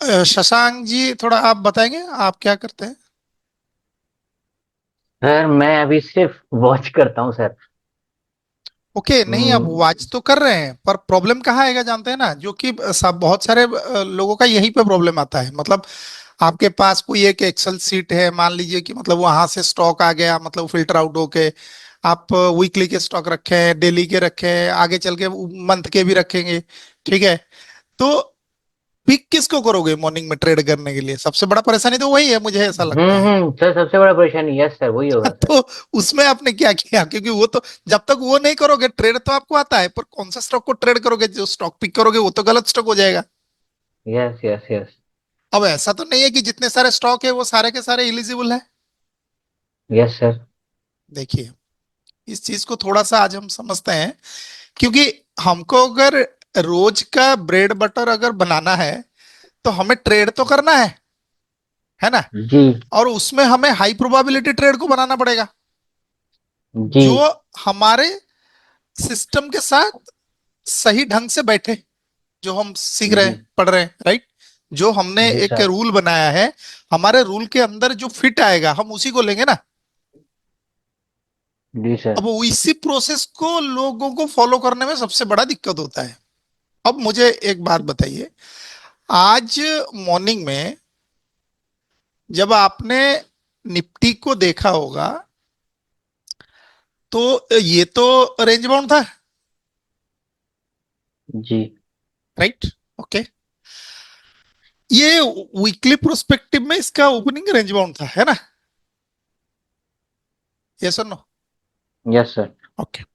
शशांक जी, थोड़ा आप बताएंगे आप क्या करते हैं? सर मैं अभी सिर्फ वॉच करता हूँ सर। ओके, नहीं आप हम्म, वाच तो कर रहे हैं पर प्रॉब्लम कहाँ आएगा जानते हैं ना, जो कि सब बहुत सारे लोगों का यहीं पे प्रॉब्लम आता है। मतलब आपके पास कोई एक एक्सेल सीट है, मान लीजिए कि मतलब वहां से स्टॉक आ गया, मतलब फिल्टर आउट होके आप वीकली के स्टॉक रखे हैं, डेली के रखे हैं, आगे चल के मंथ के भी रखेंगे। ठीक है। तो पिक किसको करोगे मॉर्निंग में ट्रेड करने के लिए? सबसे बड़ा परेशानी तो वही है, मुझे ऐसा लगता है। सर सबसे बड़ा परेशानी, यस सर, वही होगा सर। तो उसमें आपने क्या किया? क्योंकि वो तो जब तक वो नहीं करोगे, ट्रेड तो आपको आता है, पर कौन सा स्टॉक को ट्रेड करोगे? जो स्टॉक पिक करोगे वो तो गलत स्टॉक हो जाएगा। Yes yes yes. अब ऐसा तो नहीं है कि जितने सारे स्टॉक है वो सारे के सारे एलिजिबल है। Yes sir. देखिए, इस चीज को थोड़ा सा आज हम समझते हैं। क्योंकि हमको अगर रोज का ब्रेड बटर अगर बनाना है, तो हमें ट्रेड तो करना है ना? जी और उसमें हमें हाई प्रोबेबिलिटी ट्रेड को बनाना पड़ेगा, जी जो हमारे सिस्टम के साथ सही ढंग से बैठे, जो हम सीख रहे जी हैं, पढ़ रहे हैं, राइट? जो हमने जी एक सर। रूल बनाया है, हमारे रूल के अंदर जो फिट आएगा हम उसी को लेंगे ना। जी सर। अब वो इसी प्रोसेस को लोगों को फॉलो करने में सबसे बड़ा दिक्कत होता है। अब मुझे एक बात बताइए, आज मॉर्निंग में जब आपने निफ्टी को देखा होगा, तो ये तो रेंज बाउंड था, जी राइट? ओके। ये वीकली प्रोस्पेक्टिव में इसका ओपनिंग रेंज बाउंड था, है ना? यस और नो? Yes sir. ओके।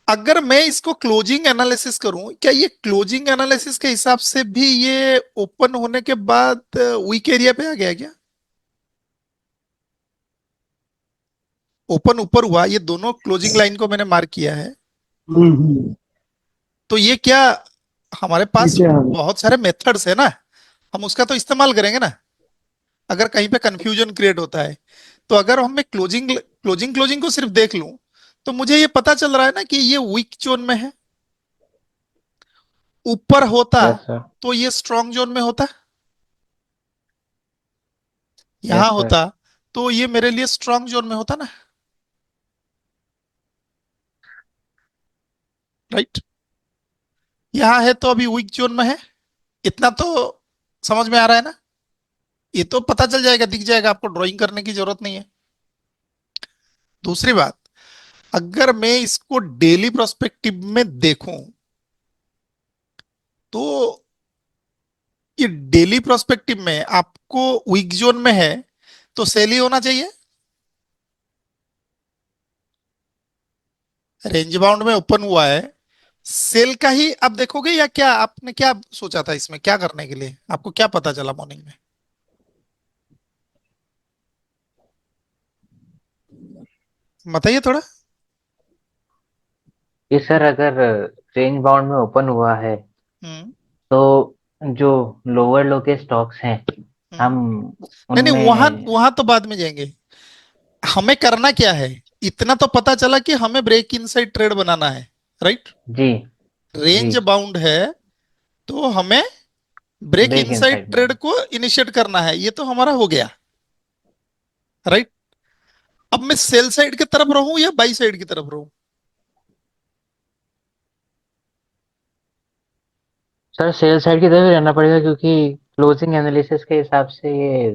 अगर मैं इसको क्लोजिंग एनालिसिस करूं, क्या ये क्लोजिंग एनालिसिस के हिसाब से भी ये ओपन होने के बाद वीक एरिया पे आ गया क्या? ओपन ऊपर हुआ, ये दोनों क्लोजिंग लाइन को मैंने मार्क किया है। हम्म। तो ये क्या, हमारे पास नीचे आ गए। बहुत सारे मेथड्स है ना, हम उसका तो इस्तेमाल करेंगे ना, अगर कहीं पे कंफ्यूजन क्रिएट होता है। तो अगर हम मैं क्लोजिंग क्लोजिंग क्लोजिंग को सिर्फ देख लूं, तो मुझे ये पता चल रहा है ना कि ये वीक जोन में है। ऊपर होता यस सर। तो ये स्ट्रॉन्ग जोन में होता, यहां यस सर। होता तो ये मेरे लिए स्ट्रॉन्ग जोन में होता ना, राइट? यहां है तो अभी वीक जोन में है। इतना तो समझ में आ रहा है ना? ये तो पता चल जाएगा, दिख जाएगा, आपको ड्राइंग करने की जरूरत नहीं है। दूसरी बात, अगर मैं इसको डेली प्रोस्पेक्टिव में देखूं, तो ये डेली प्रोस्पेक्टिव में आपको वीक जोन में है तो सेल ही होना चाहिए। रेंज बाउंड में ओपन हुआ है, सेल का ही आप देखोगे, या क्या आपने क्या सोचा था इसमें क्या करने के लिए? आपको क्या पता चला मॉर्निंग में? बताइए थोड़ा। ये सर अगर रेंज बाउंड में ओपन हुआ है हम्म। तो जो लोअर लो के स्टॉक्स हैं हम्म। हम नहीं नहीं, वहां उनमें। वहां तो बाद में जाएंगे। हमें करना क्या है? इतना तो पता चला कि हमें ब्रेक इनसाइड ट्रेड बनाना है, राइट? जी जी। रेंज बाउंड है तो हमें break break in inside side trade में। को इनिशिएट करना है, ये तो हमारा हो गया, राइट? अब मैं सेल साइड की तरफ रहूं या बाई साइड की तरफ रहूं? सर सेल साइड की तरफ ही रहना पड़ेगा क्योंकि क्लोजिंग एनालिसिस के हिसाब से ये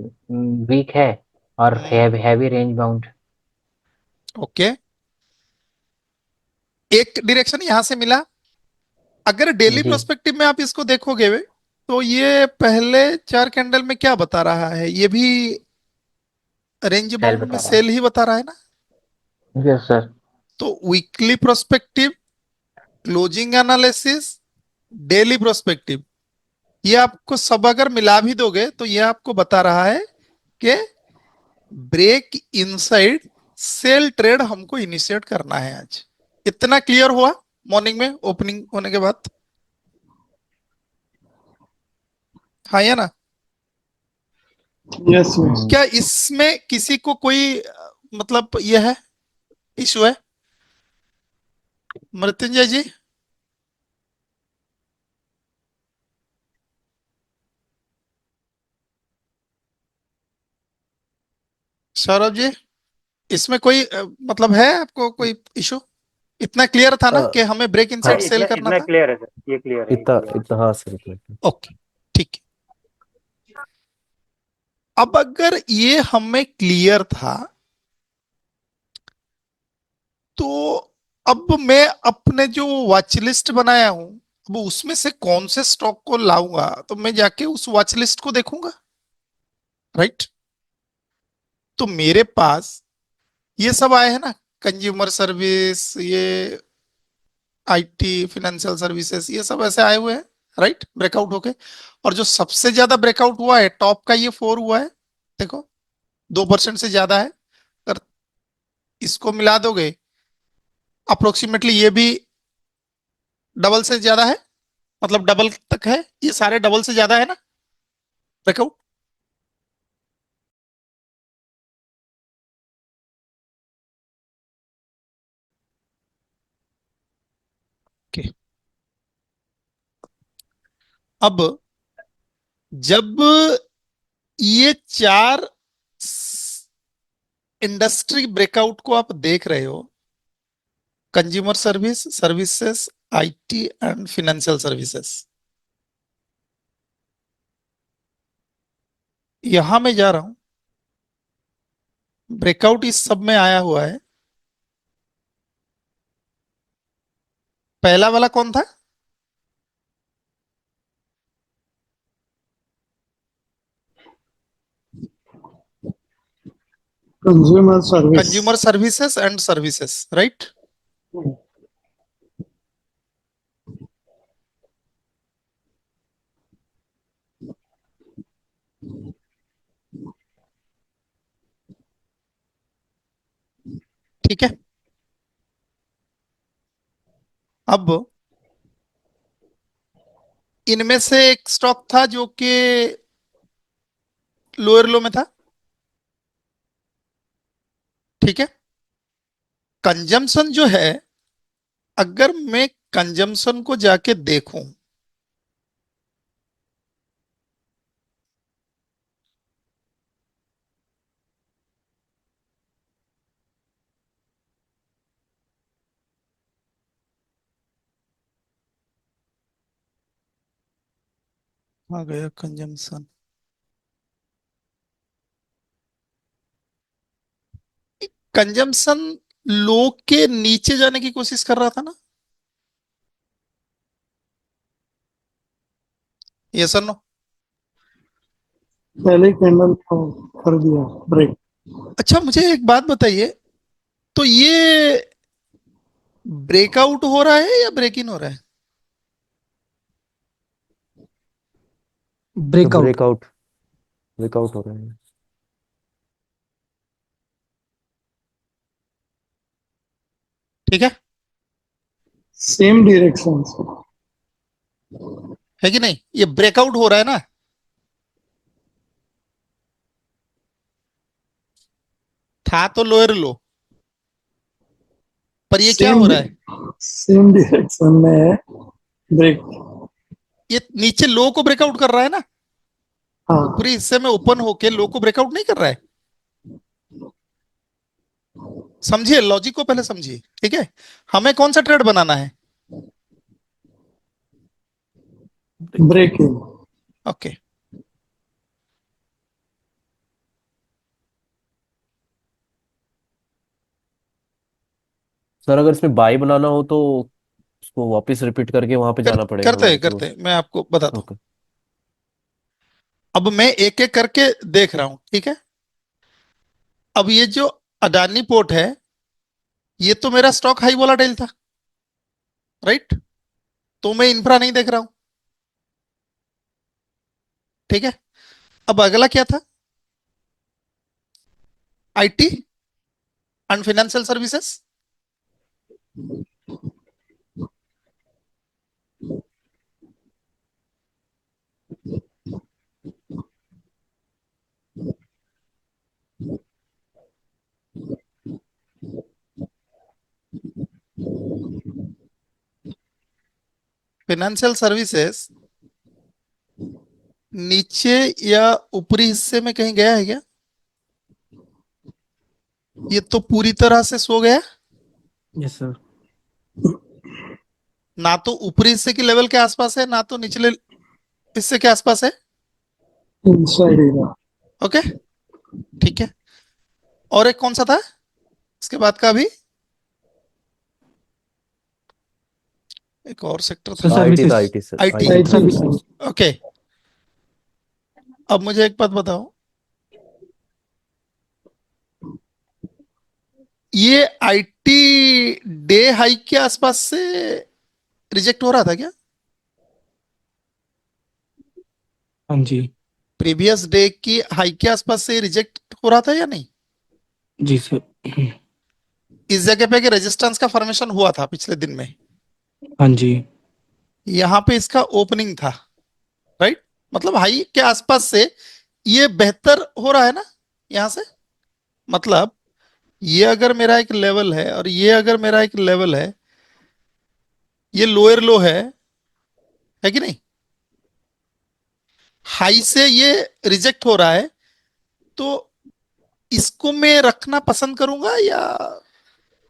वीक है और हम्म। Heavy range bound. ओके, एक डायरेक्शन यहां से मिला। अगर डेली जी। प्रोस्पेक्टिव में आप इसको देखोगे, तो ये पहले चार कैंडल में क्या बता रहा है? ये भी रेंज सेल बाउंड में बता रहा सेल ही बता रहा है ना? है। Yes sir. तो weekly prospective, closing analysis, daily prospective, ये आपको सब अगर मिला भी दोगे तो ये आपको बता रहा है कि ब्रेक इनसाइड सेल ट्रेड हमको इनिशिएट करना है आज। इतना क्लियर हुआ मॉर्निंग में ओपनिंग होने के बाद? हाँ या ना? Yes yes. क्या इसमें किसी को कोई मतलब ये है, इशू है? मृत्युंजय जी? सौरभ जी, इसमें कोई मतलब है आपको कोई इशू? इतना क्लियर था ना कि हमें ब्रेक हाँ, इनसाइड सेल करना इतना था? क्लियर है सर, ये क्लियर है, इतना इतना, हाँ सर, इतना। ओके, ठीक है। अब अगर ये हमें क्लियर था, तो अब मैं अपने जो वॉच लिस्ट बनाया हूं, अब उसमें से कौन से स्टॉक को लाऊंगा, तो मैं जाके उस वॉच लिस्ट को देखूंगा, राइट? तो मेरे पास ये सब आए हैं ना, कंज्यूमर सर्विस, ये आईटी, फाइनेंशियल सर्विसेज, ये सब ऐसे आए हुए हैं, राइट, ब्रेकआउट होके। और जो सबसे ज्यादा ब्रेकआउट हुआ है टॉप का, ये 4 हुआ है, देखो, 2% से ज्यादा है। अगर इसको मिला दोगे, अप्रोक्सीमेटली ये भी डबल से ज्यादा है, मतलब डबल तक है, ये सारे डबल से ज्यादा है ना ब्रेकआउट। okay. अब जब ये 4 इंडस्ट्री ब्रेकआउट को आप देख रहे हो, consumer service, services, IT and financial services, यहां मैं जा रहा हूं, ब्रेकआउट इस सब में आया हुआ है। पहला वाला कौन था? Consumer service. Consumer services and services, right? ठीक है। अब इनमें से एक स्टॉक था जो कि लोअर लो में था, ठीक है। कंजम्पशन जो है, अगर मैं कंजम्पशन को जाके देखूं, आ गया कंजम्पशन, कंजम्पशन लो के नीचे जाने की कोशिश कर रहा था ना, ये सर नो? पहले कैंडल को कर दिया ब्रेक। अच्छा, मुझे एक बात बताइए, तो ये ब्रेकआउट हो रहा है या ब्रेक इन हो रहा है? तो ब्रेकआउट। ब्रेकआउट, ब्रेकआउट हो रहा है। ठीक है, सेम डायरेक्शन से। है कि नहीं? ये ब्रेकआउट हो रहा है ना, था तो लोअर लो, पर ये क्या हो रहा है? सेम डायरेक्शन में है ब्रेक। ये नीचे लो को ब्रेकआउट कर रहा है ना, हाँ, ऊपरी हिस्से में ओपन होके लो को ब्रेकआउट नहीं कर रहा है। समझिए, लॉजिक को पहले समझिए, ठीक है। हमें कौन सा ट्रेड बनाना है? Break in. ओके, सर अगर इसमें बाई बनाना हो तो उसको वापस रिपीट करके वहां पे जाना पड़ेगा करते हैं हमें तो। करते हैं, मैं आपको बताता हूं। ओके। अब मैं एक एक करके देख रहा हूं, ठीक है। अब ये जो अडानी पोर्ट है, ये तो मेरा स्टॉक हाई वोलाटाइल था, राइट? तो मैं इंफ्रा नहीं देख रहा हूं, ठीक है। अब अगला क्या था? IT and financial services, financial services नीचे या ऊपरी हिस्से में कहीं गया है क्या? ये तो पूरी तरह से सो गया, यस सर। ना तो ऊपरी हिस्से के लेवल के आसपास है ना तो निचले हिस्से के आसपास है। Inside era. ओके, ठीक है। और एक कौन सा था इसके बाद का? अभी एक और सेक्टर सर था, आईटी सर्विसेज। था, आईटी सर, आईटी। आईटी था। सर्विसेज। ओके, अब मुझे एक बात बताओ, ये आईटी डे हाई के आसपास से रिजेक्ट हो रहा था क्या? हाँ जी। प्रीवियस डे की हाई के आसपास से रिजेक्ट हो रहा था या नहीं? जी सर। इस जगह पे कि रेजिस्टेंस का फॉर्मेशन हुआ था पिछले दिन में, हाँ जी। यहाँ पे इसका ओपनिंग था, राइट? मतलब हाई के आसपास से ये बेहतर हो रहा है ना यहां से। मतलब ये अगर मेरा एक लेवल है और ये अगर मेरा एक लेवल है, ये लोअर लो है कि नहीं? हाई से ये रिजेक्ट हो रहा है, तो इसको मैं रखना पसंद करूंगा या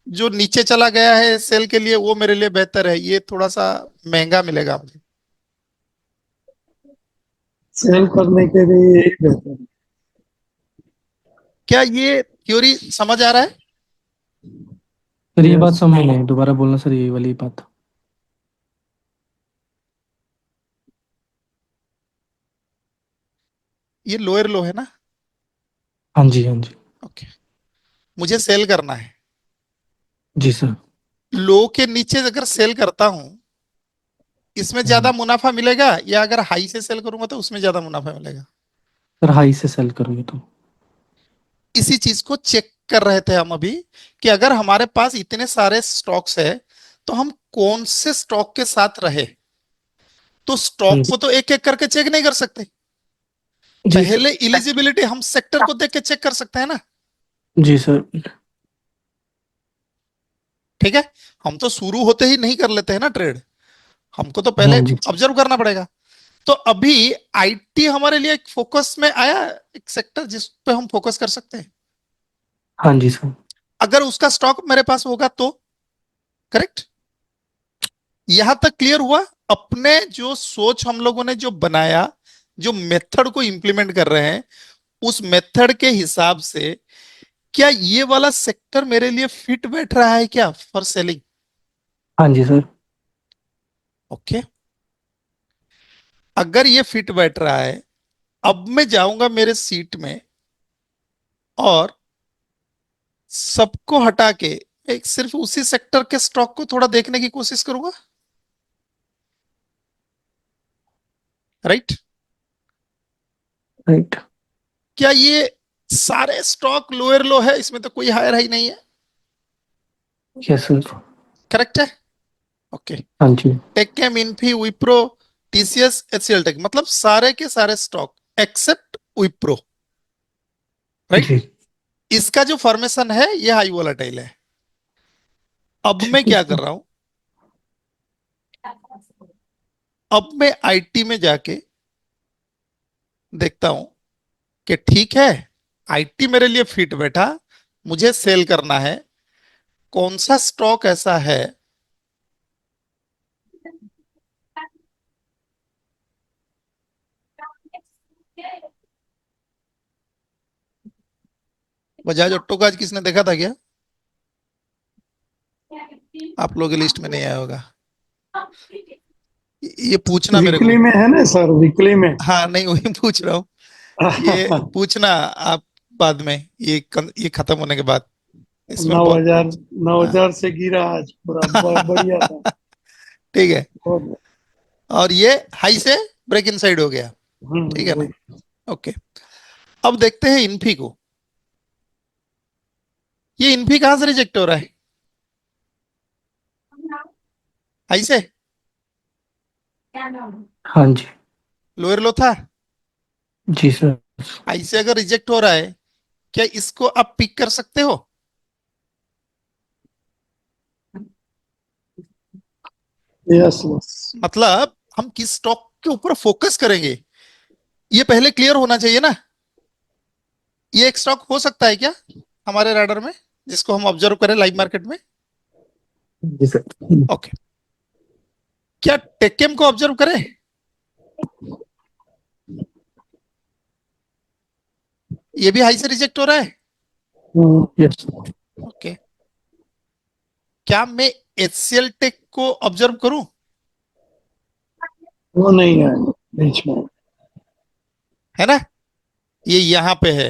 जो नीचे चला गया है सेल के लिए वो मेरे लिए बेहतर है? ये थोड़ा सा महंगा मिलेगा मुझे। सेल करने के लिए यही बेहतर है। क्या ये थ्योरी समझ आ रहा है? सर ये बात समझ नहीं, दोबारा बोलना सर, यही वाली बात। ये लोअर लो है ना? हाँ जी, हाँ जी। ओके, मुझे सेल करना है। जी सर। लो के नीचे अगर सेल करता हूं, इसमें ज्यादा मुनाफा मिलेगा या अगर हाई से सेल करूंगा तो उसमें ज्यादा मुनाफा मिलेगा? सर हाई से सेल करोगे तो। इसी चीज को चेक कर रहे थे हम अभी, कि अगर हमारे पास इतने सारे स्टॉक्स है तो हम कौन से स्टॉक के साथ रहे। तो स्टॉक को तो एक एक करके चेक नहीं कर सकते, जी सर। पहले इलिजिबिलिटी हम सेक्टर को देख के चेक कर सकते हैं ना। जी सर। ठीक है, हम तो शुरू होते ही नहीं कर लेते हैं ना ट्रेड, हमको तो हाँ पहले जी। ऑब्जर्व करना पड़ेगा। तो अभी आईटी हमारे लिए एक फोकस में आया, एक सेक्टर जिस पे हम फोकस कर सकते हैं। हाँ जी सर। अगर उसका स्टॉक मेरे पास होगा तो, करेक्ट? यहां तक क्लियर हुआ? अपने जो सोच हम लोगों ने जो बनाया, जो मेथड को इंप्लीमेंट कर रहे हैं, उस मेथड के हिसाब से क्या ये वाला सेक्टर मेरे लिए फिट बैठ रहा है क्या फॉर सेलिंग? हाँ जी सर। ओके, अगर ये फिट बैठ रहा है, अब मैं जाऊंगा मेरे सीट में और सबको हटा के एक सिर्फ उसी सेक्टर के स्टॉक को थोड़ा देखने की कोशिश करूंगा, राइट? राइट। क्या ये सारे स्टॉक लोअर लो है, इसमें तो कोई हायर हाई नहीं है, यस सर। करेक्ट है? ओके, हाँ जी। टेक्केम, इन्फी, विप्रो, टीसीएस, एचसीएल टेक, मतलब सारे के सारे स्टॉक एक्सेप्ट विप्रो, राइट? जी। इसका जो फॉर्मेशन है ये हाई वोलाटाइल है। अब मैं ठीक है क्या कर सर। रहा हूं, अब मैं आईटी में जाके देखता हूं कि ठीक है, आईटी मेरे लिए फिट बैठा, मुझे सेल करना है। कौन सा स्टॉक ऐसा है बजाज ऑटो का आज किसने देखा था क्या? आप लोगों की लिस्ट में नहीं आया होगा। ये पूछना मेरे को। वीकली में है ना सर, वीकली में। हाँ, नहीं वही पूछ रहा हूँ, ये पूछना आप बाद में, ये खत्म होने के बाद। इसमें नौ बहुत हजार 9,000 हाँ। से गिरा आज पूरा, बढ़िया था। ठीक है, बहुत। और ये हाई से ब्रेक इन साइड हो गया, ठीक है ना? right। ओके, अब देखते हैं इन्फी को। ये इन्फी कहां से रिजेक्ट हो रहा है? हाई से? हाँ जी। लोअर लो था? जी सर। हाई से अगर रिजेक्ट हो रहा है, क्या इसको आप पिक कर सकते हो? Yes yes. मतलब हम किस स्टॉक के ऊपर फोकस करेंगे, ये पहले क्लियर होना चाहिए ना। ये एक स्टॉक हो सकता है क्या हमारे राडार में जिसको हम ऑब्जर्व करें लाइव मार्केट में? जी सर। ओके, क्या टेक्केम को ऑब्जर्व करें? ये भी हाई से रिजेक्ट हो रहा है। यस। ओके, क्या मैं एचसीएल टेक को ऑब्जर्व करूं? वो नहीं है बीच में। है ना, ये यहां पे है,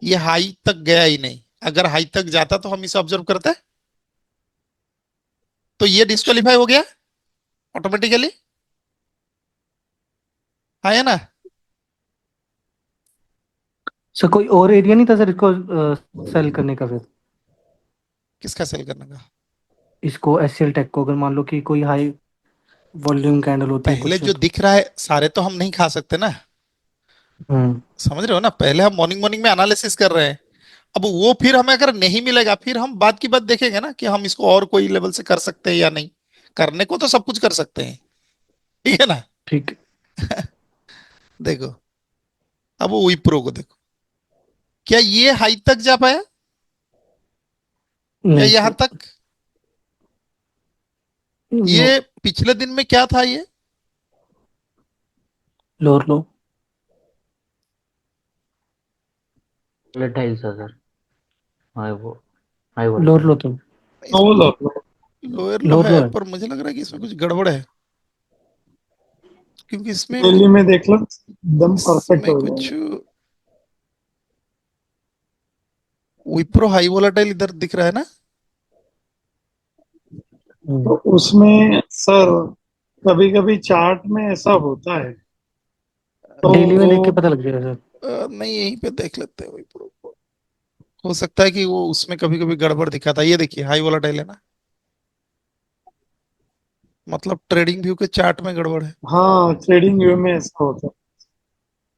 ये हाई तक गया ही नहीं। अगर हाई तक जाता तो हम इसे ऑब्जर्व करते, तो ये डिस्क्वालीफाई हो गया ऑटोमेटिकली, है ना? सर कोई और एरिया नहीं था सर इसको सेल करने का? फिर किसका सेल करने का? इसको एससीएल टेक को, अगर मान लो कि कोई हाई वॉल्यूम कैंडल होती है पहले कुछ जो दिख रहा है सारे तो हम नहीं खा सकते ना, हम्म समझ रहे हो ना? पहले हम मॉर्निंग मॉर्निंग में एनालिसिस कर रहे हैं। अब वो फिर हमें अगर नहीं मिलेगा, फिर हम बात की बात देखेंगे ना कि हम इसको और कोई लेवल से कर सकते हैं या नहीं। करने को तो सब कुछ कर सकते हैं, ठीक है ना? ठीक। देखो, अब वो विप्रो को देखो, क्या ये हाई तक जा पाया या नहीं यहां सर। तक? ये पिछले दिन में क्या था ये? लोअर लो। वोलेटाइल था सर, हाई लोअर वोलेटाइल। लो तो वो लो लोअर लो लोअर लो है, है। पर मुझे लग रहा है कि इसमें कुछ गड़बड़ है, क्योंकि इसमें दिल्ली में देख लो एकदम परफेक्ट इसमें हो कुछ जाएगा। विप्रो हाई वोलेटाइल इधर दिख रहा है ना? तो उसमें सर कभी कभी चार्ट में ऐसा होता है, तो डेली में वो देख के पता लग जाएगा सर। नहीं, यहीं पे देख लेते हैं विप्रो को। हो सकता है कि वो उसमें कभी कभी गड़बड़ दिखा था। ये देखिए हाई वोलेटाइल है ना, मतलब ट्रेडिंग व्यू के चार्ट में गड़बड़ है। हाँ ट्रेडिंग व्यू में ऐसा होता है।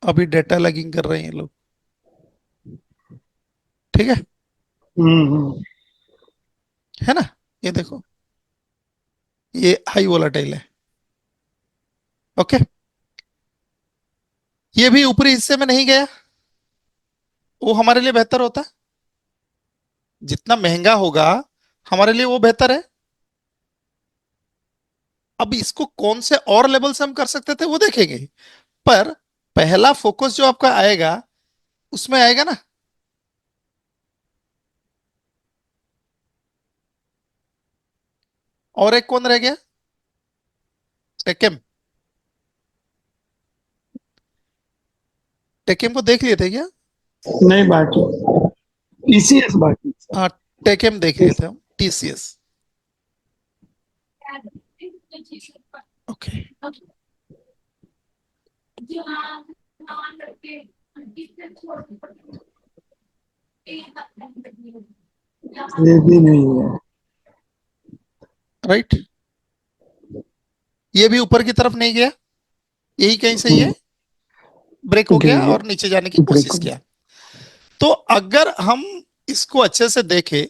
अभी डेटा लैगिंग कर रहे हैं ये लोग, ठीक है? हम्म। है ना, ये देखो, ये हाई वोलेटाइल है। ओके, ये भी ऊपरी हिस्से में नहीं गया, वो हमारे लिए बेहतर होता। जितना महंगा होगा हमारे लिए वो बेहतर है। अब इसको कौन से और लेवल से हम कर सकते थे वो देखेंगे, पर पहला फोकस जो आपका आएगा उसमें आएगा ना। और एक कौन रह गया? टेकेम। टेकेम को देख लिए थे क्या? नहीं बाकी टीसीएस बाकी हाँ, टेकेम देख लिए थे हम, टीसीएस। ओके, ये भी नहीं है। राइट, ये भी ऊपर की तरफ नहीं गया, यही कहीं से ये ब्रेक हो गया और नीचे जाने की कोशिश किया। तो अगर हम इसको अच्छे से देखें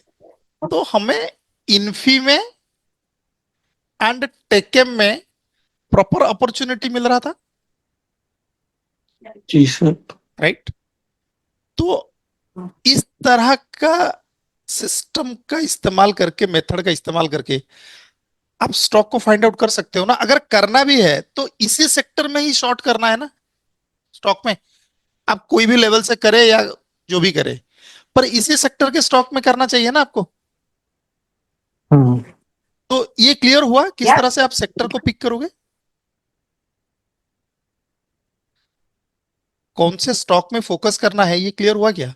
तो हमें इन्फी में एंड टेकेम में प्रॉपर अपॉर्चुनिटी मिल रहा था, जी सर। राइट? तो इस तरह का सिस्टम का इस्तेमाल करके, मेथड का इस्तेमाल करके आप स्टॉक को फाइंड आउट कर सकते हो ना। अगर करना भी है तो इसी सेक्टर में ही शॉर्ट करना है ना, स्टॉक में। आप कोई भी लेवल से करे या जो भी करे, पर इसी सेक्टर के स्टॉक में करना चाहिए ना आपको। हम्म तो ये क्लियर हुआ किस तरह से आप सेक्टर को पिक करोगे, कौन से स्टॉक में फोकस करना है, ये क्लियर हुआ क्या?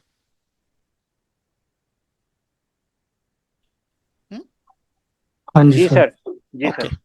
हाँ जी जी सर। सर, जी ओके, सर।